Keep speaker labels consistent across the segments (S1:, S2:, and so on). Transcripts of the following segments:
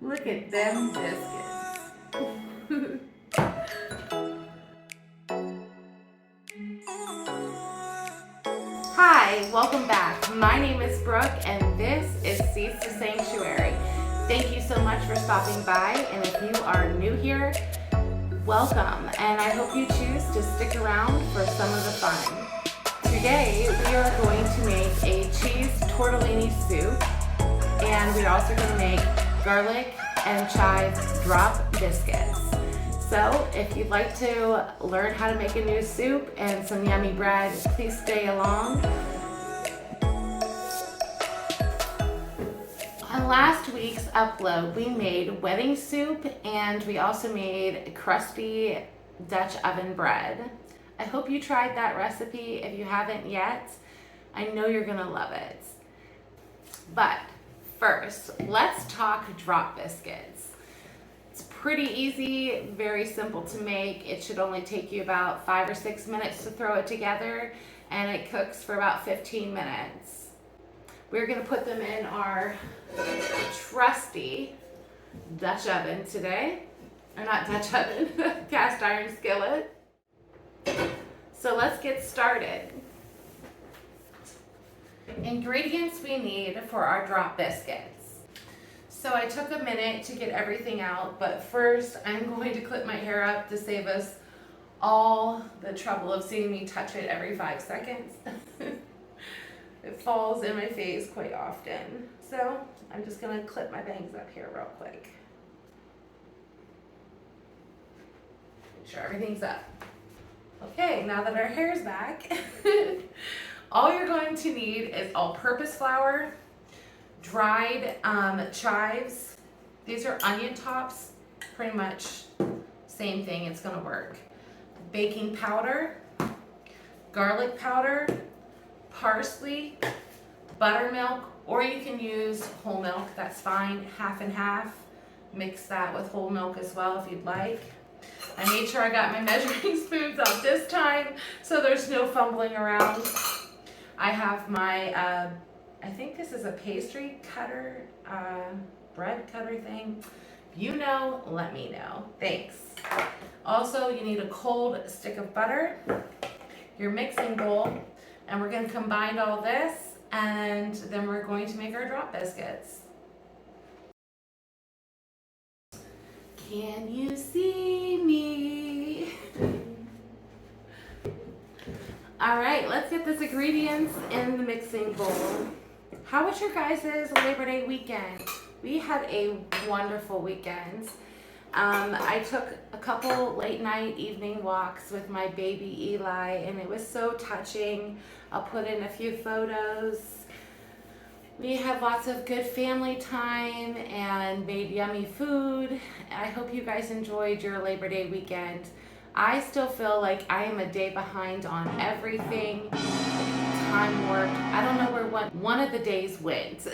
S1: Look at them biscuits. Hi, welcome back. My name is Brooke and this is Seeds to Sanctuary. Thank you so much for stopping by, and if you are new here, welcome, and I hope you choose to stick around for some of the fun. Today we are going to make a cheese tortellini soup, and we're also going to make garlic and chive drop biscuits. So if you'd like to learn how to make a new soup and some yummy bread, please stay along. On last week's upload, we made wedding soup and we also made crusty Dutch oven bread. I hope you tried that recipe. If you haven't yet, I know you're gonna love it. But first, let's talk drop biscuits. It's pretty easy, very simple to make. It should only take you about 5 or 6 minutes to throw it together, and it cooks for about 15 minutes. We're gonna put them in our trusty Dutch oven today. Or not Dutch oven, cast iron skillet. So let's get started. Ingredients we need for our drop biscuits. So I took a minute to get everything out, but first I'm going to clip my hair up to save us all the trouble of seeing me touch it every 5 seconds. It falls in my face quite often. So I'm just gonna clip my bangs up here real quick. Make sure everything's up. Okay, now that our hair's back, all you're going to need is all-purpose flour, dried chives. These are onion tops, pretty much same thing, it's gonna work. Baking powder, garlic powder, parsley, buttermilk, or you can use whole milk, that's fine, half and half. Mix that with whole milk as well if you'd like. I made sure I got my measuring spoons out this time, so there's no fumbling around. I have my, I think this is a pastry cutter, bread cutter thing. If you know, let me know. Thanks. Also, you need a cold stick of butter, your mixing bowl, and we're going to combine all this, and then we're going to make our drop biscuits. Can you see me? All right, let's get these ingredients in the mixing bowl. How was your guys' Labor Day weekend? We had a wonderful weekend. I took a couple late night evening walks with my baby Eli, and it was so touching. I'll put in a few photos. We had lots of good family time and made yummy food. I hope you guys enjoyed your Labor Day weekend. I still feel like I am a day behind on everything. Time warped. I don't know where one of the days went,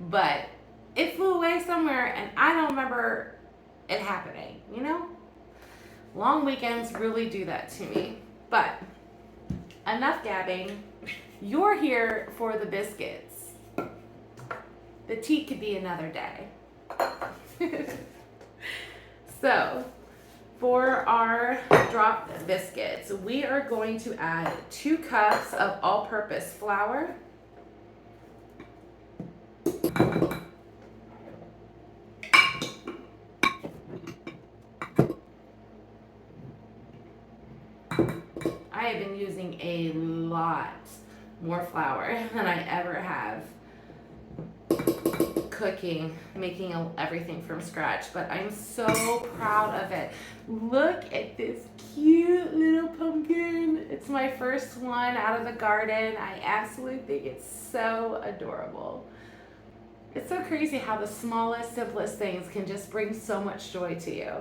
S1: but it flew away somewhere and I don't remember it happening, you know? Long weekends really do that to me. But enough gabbing. You're here for the biscuits. The tea could be another day. So, for our drop biscuits, we are going to add 2 cups of all-purpose flour, I have been using a lot more flour than I ever have cooking, making everything from scratch, but I'm so proud of it. Look at this cute little pumpkin. It's my first one out of the garden. I absolutely think it's so adorable. It's so crazy how the smallest, simplest things can just bring so much joy to you.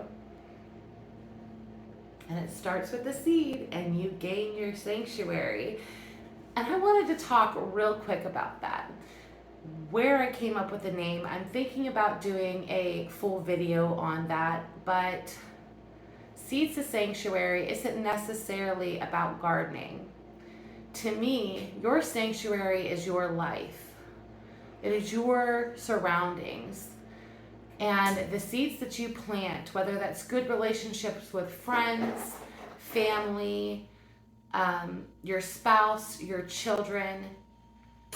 S1: And it starts with the seed and you gain your sanctuary. And I wanted to talk real quick about that. Where I came up with the name, I'm thinking about doing a full video on that, but Seeds to Sanctuary isn't necessarily about gardening. To me, your sanctuary is your life. It is your surroundings. And the seeds that you plant, whether that's good relationships with friends, family, your spouse, your children,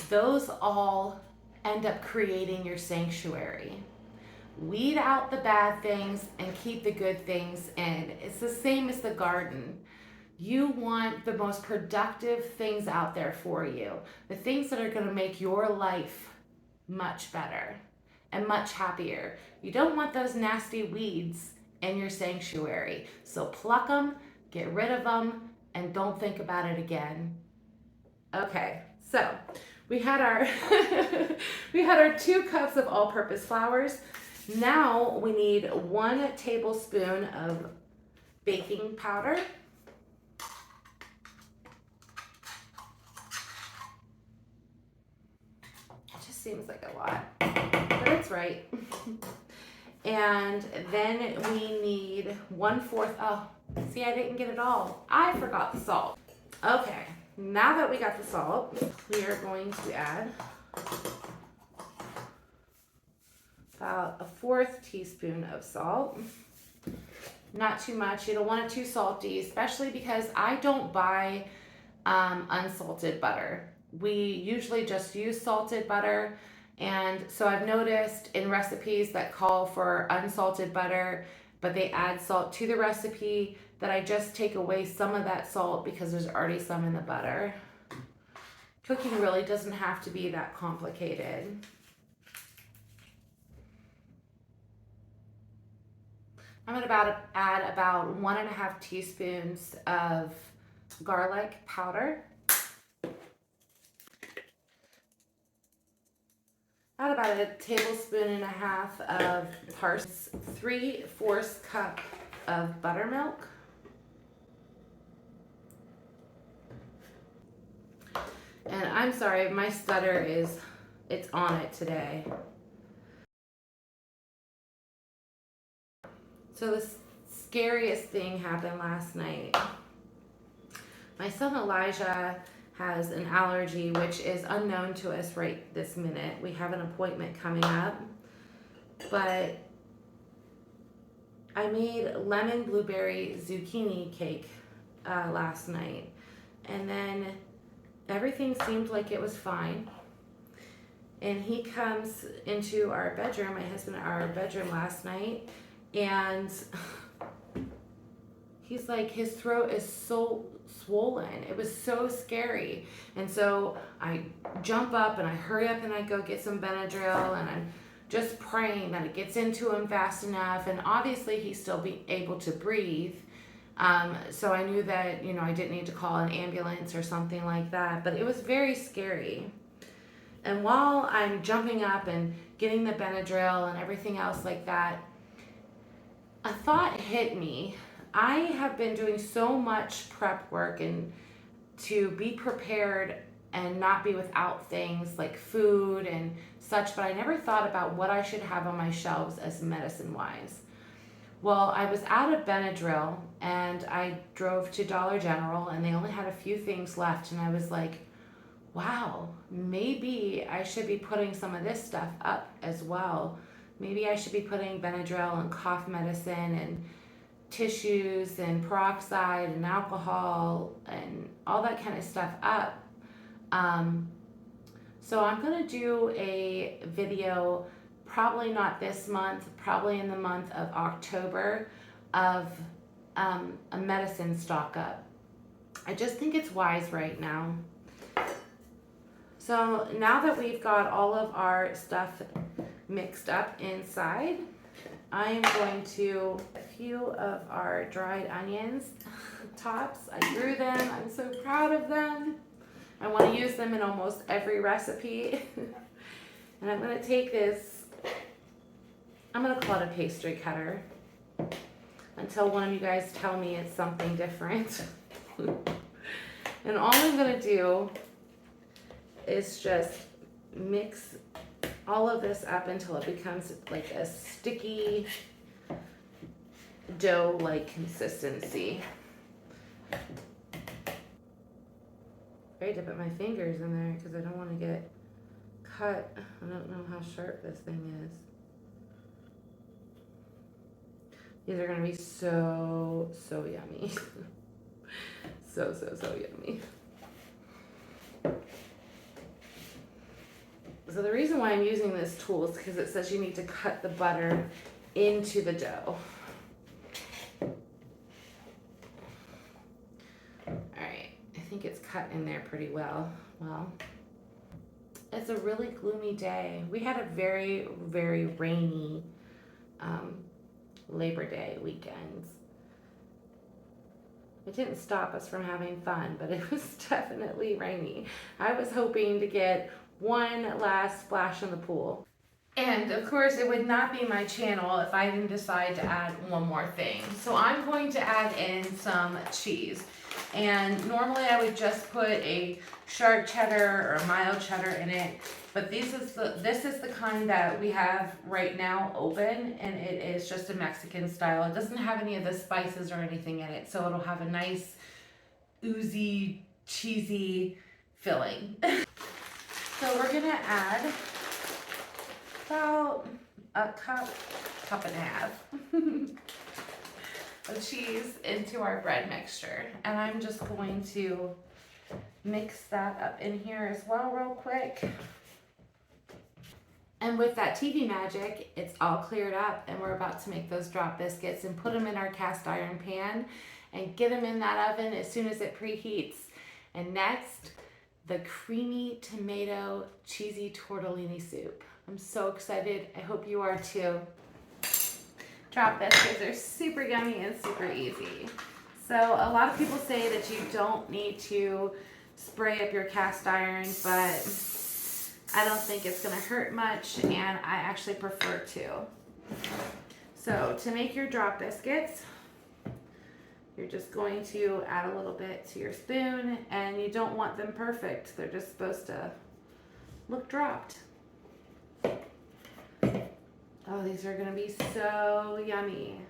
S1: those all end up creating your sanctuary. Weed out the bad things and keep the good things in. It's the same as the garden. You want the most productive things out there for you, the things that are going to make your life much better and much happier. You don't want those nasty weeds in your sanctuary. So pluck them, get rid of them, and don't think about it again. Okay, so we had our we had our 2 cups of all-purpose flours. Now we need 1 tablespoon of baking powder. It just seems like a lot, but it's right. And then we need 1/4. Oh, see, I didn't get it all. I forgot the salt. Okay, now that we got the salt, we are going to add about 1/4 teaspoon of salt. Not too much. You don't want it too salty, especially because I don't buy unsalted butter. We usually just use salted butter. And so I've noticed in recipes that call for unsalted butter, but they add salt to the recipe, that I just take away some of that salt because there's already some in the butter. Cooking really doesn't have to be that complicated. I'm going to add about 1.5 teaspoons of garlic powder. Add about 1.5 tablespoons of parsley. 3/4 cup of buttermilk. And I'm sorry, my stutter it's on it today. So the scariest thing happened last night. My son Elijah has an allergy, which is unknown to us right this minute. We have an appointment coming up, but I made lemon blueberry zucchini cake last night, and then everything seemed like it was fine. And he comes into our bedroom, my husband, our bedroom last night, and he's like, his throat is so swollen. It was so scary. And so I jump up and I hurry up and I go get some Benadryl, and I'm just praying that it gets into him fast enough. And obviously he's still be able to breathe. So I knew that, I didn't need to call an ambulance or something like that, but it was very scary. And while I'm jumping up and getting the Benadryl and everything else like that, a thought hit me. I have been doing so much prep work and to be prepared and not be without things like food and such, but I never thought about what I should have on my shelves as medicine-wise. Well, I was out of Benadryl and I drove to Dollar General and they only had a few things left, and I was like, wow, maybe I should be putting some of this stuff up as well. Maybe I should be putting Benadryl and cough medicine and tissues and peroxide and alcohol and all that kind of stuff up. So I'm going to do a video, probably not this month, probably in the month of October, of a medicine stock up. I just think it's wise right now. So now that we've got all of our stuff mixed up inside, I am going to a few of our dried onions tops. I grew them. I'm so proud of them. I want to use them in almost every recipe. And I'm going to take this, I'm going to call it a pastry cutter until one of you guys tell me it's something different. And all I'm going to do is just mix all of this up until it becomes like a sticky dough-like consistency. I hate to put my fingers in there because I don't want to get cut. I don't know how sharp this thing is. These are gonna be so yummy. So yummy. So the reason why I'm using this tool is because it says you need to cut the butter into the dough. Alright, I think it's cut in there pretty well. Well, it's a really gloomy day. We had a very rainy Labor Day weekend. It didn't stop us from having fun, but it was definitely rainy. I was hoping to get one last splash in the pool. And of course, it would not be my channel if I didn't decide to add one more thing. So I'm going to add in some cheese. And normally I would just put a sharp cheddar or mild cheddar in it. But this is the kind that we have right now open, and it is just a Mexican style. It doesn't have any of the spices or anything in it, so it'll have a nice oozy, cheesy filling. So we're gonna add about a cup and a half of cheese into our bread mixture. And I'm just going to mix that up in here as well real quick. And with that TV magic, it's all cleared up, and we're about to make those drop biscuits and put them in our cast iron pan and get them in that oven as soon as it preheats. And next, the creamy tomato cheesy tortellini soup. I'm so excited. I hope you are too. Drop biscuits are super yummy and super easy. So a lot of people say that you don't need to spray up your cast iron, but I don't think it's gonna hurt much, and I actually prefer to. So to make your drop biscuits, you're just going to add a little bit to your spoon, and you don't want them perfect. They're just supposed to look dropped. Oh, these are gonna be so yummy.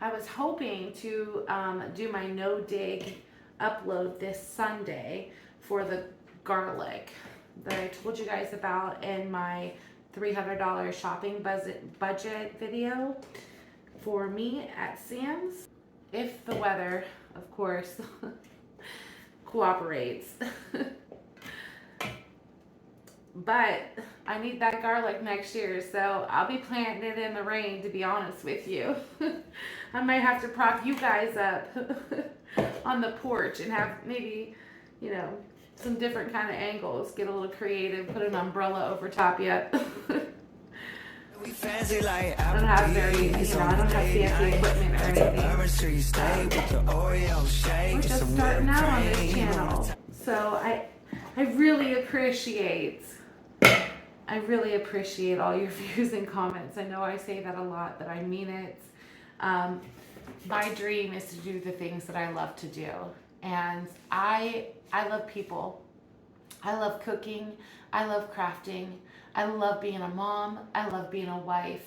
S1: I was hoping to do my no dig upload this Sunday for the garlic that I told you guys about in my $300 shopping budget video for me at Sam's, if the weather, of course, cooperates. But I need that garlic next year, so I'll be planting it in the rain, to be honest with you. I might have to prop you guys up on the porch and have maybe, you know, some different kind of angles. Get a little creative, put an umbrella over top yet. I don't have very, I don't have fancy equipment or anything. We're just starting out on this channel. So I really appreciate all your views and comments. I know I say that a lot, but I mean it. My dream is to do the things that I love to do. And I love people. I love cooking. I love crafting. I love being a mom. I love being a wife.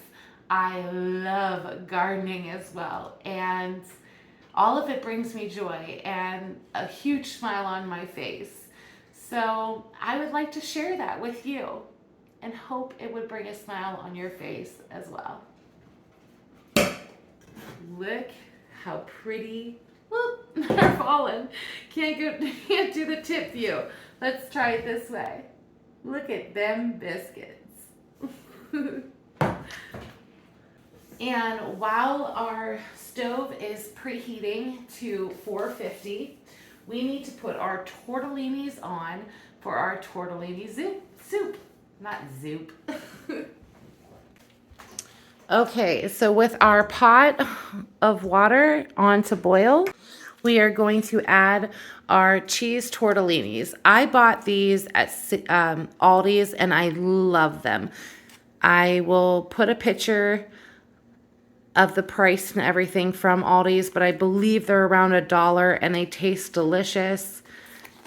S1: I love gardening as well. And all of it brings me joy and a huge smile on my face. So I would like to share that with you and hope it would bring a smile on your face as well. Look how pretty. Whoop, they're falling. Can't do the tip view. Let's try it this way. Look at them biscuits. And while our stove is preheating to 450, we need to put our tortellinis on for our tortellini soup. Not zoop. Okay, so with our pot of water on to boil, we are going to add our cheese tortellinis. I bought these at Aldi's and I love them. I will put a picture of the price and everything from Aldi's, but I believe they're around $1 and they taste delicious.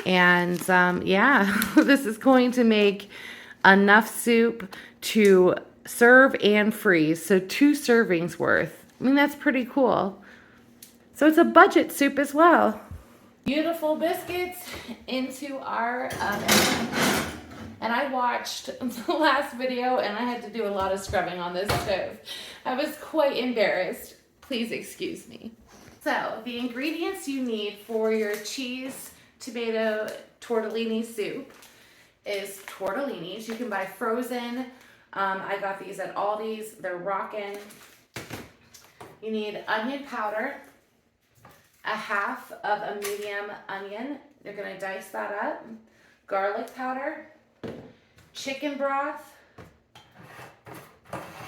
S1: And yeah, this is going to make enough soup to serve and freeze. So 2 servings worth. I mean, that's pretty cool. So it's a budget soup as well. Beautiful biscuits into our oven. And I watched the last video and I had to do a lot of scrubbing on this stove. I was quite embarrassed. Please excuse me. So the ingredients you need for your cheese tomato tortellini soup is tortellinis. You can buy frozen. I got these at Aldi's. They're rockin'. You need onion powder, a half of a medium onion. You're gonna dice that up. Garlic powder, chicken broth,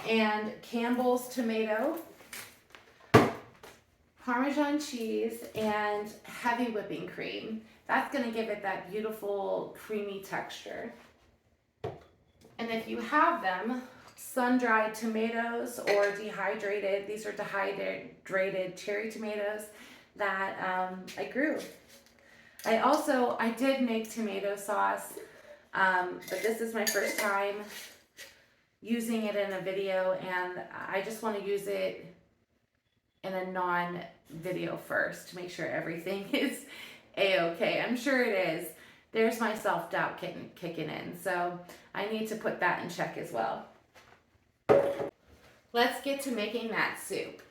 S1: and Campbell's tomato, Parmesan cheese, and heavy whipping cream. That's gonna give it that beautiful creamy texture. And if you have them, sun-dried tomatoes or dehydrated, these are dehydrated cherry tomatoes that I grew. I did make tomato sauce, but this is my first time using it in a video, and I just want to use it in a non-video first to make sure everything is a-okay. I'm sure it is. There's my self-doubt kicking in, so I need to put that in check as well. Let's get to making that soup.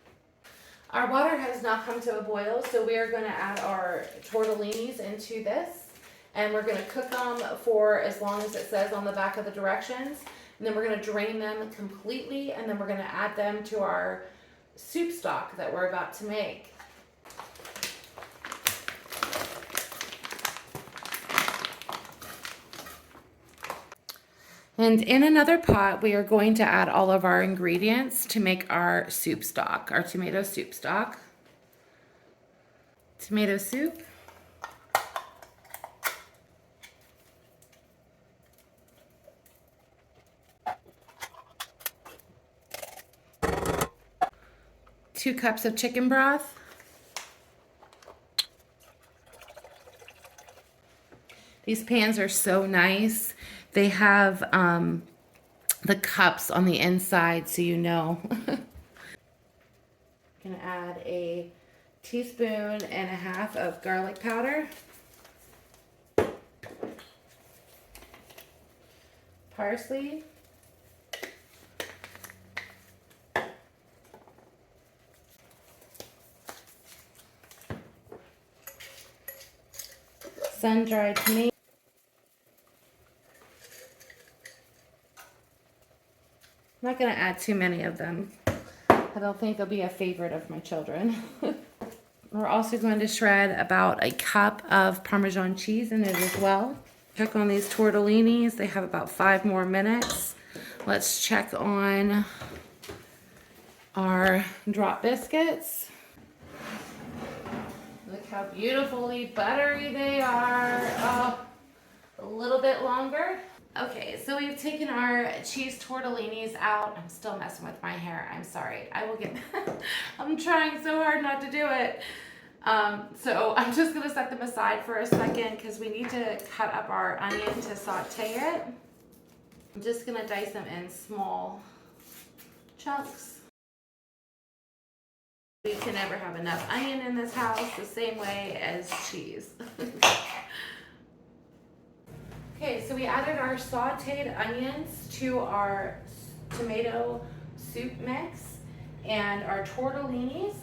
S1: Our water has now come to a boil, so we are going to add our tortellinis into this, and we're going to cook them for as long as it says on the back of the directions, and then we're going to drain them completely, and then we're going to add them to our soup stock that we're about to make. And in another pot, we are going to add all of our ingredients to make our soup stock, our tomato soup stock. Tomato soup. Two cups of chicken broth. These pans are so nice. They have the cups on the inside, so you know. Gonna add a teaspoon and a half of garlic powder. Parsley. Sun-dried tomato. I'm not going to add too many of them. I don't think they'll be a favorite of my children. We're also going to shred about a cup of Parmesan cheese in it as well. Check on these tortellinis. They have about 5 more minutes. Let's check on our drop biscuits. Look how beautifully buttery they are. Oh, a little bit longer. Okay, so we've taken our cheese tortellinis out. I'm still messing with my hair. I'm sorry. I will get I'm trying so hard not to do it. So I'm just going to set them aside for a second because we need to cut up our onion to saute it. I'm just going to dice them in small chunks. We can never have enough onion in this house, the same way as cheese. Okay, so we added our sauteed onions to our tomato soup mix and our tortellinis.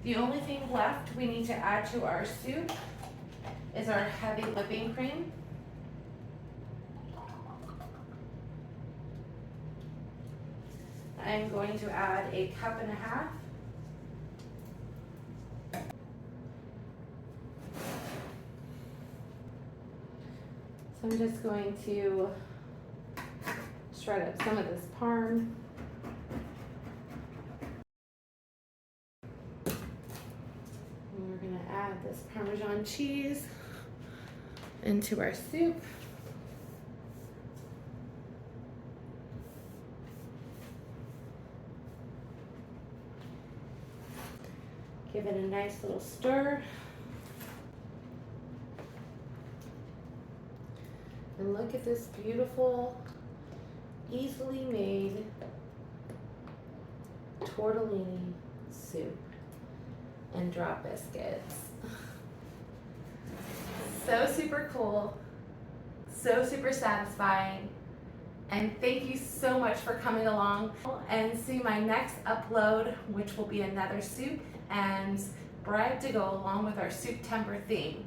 S1: The only thing left we need to add to our soup is our heavy whipping cream. I'm going to add a cup and a half. So I'm just going to shred up some of this parm. And we're going to add this Parmesan cheese into our soup. Give it a nice little stir. And look at this beautiful, easily made tortellini soup and drop biscuits. So super cool, so super satisfying. And thank you so much for coming along, and see my next upload, which will be another soup and bread to go along with our souptember theme.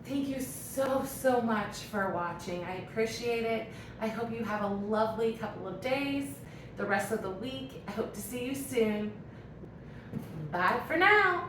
S1: Thank you so much for watching. I appreciate it. I hope you have a lovely couple of days, the rest of the week. I hope to see you soon. Bye for now.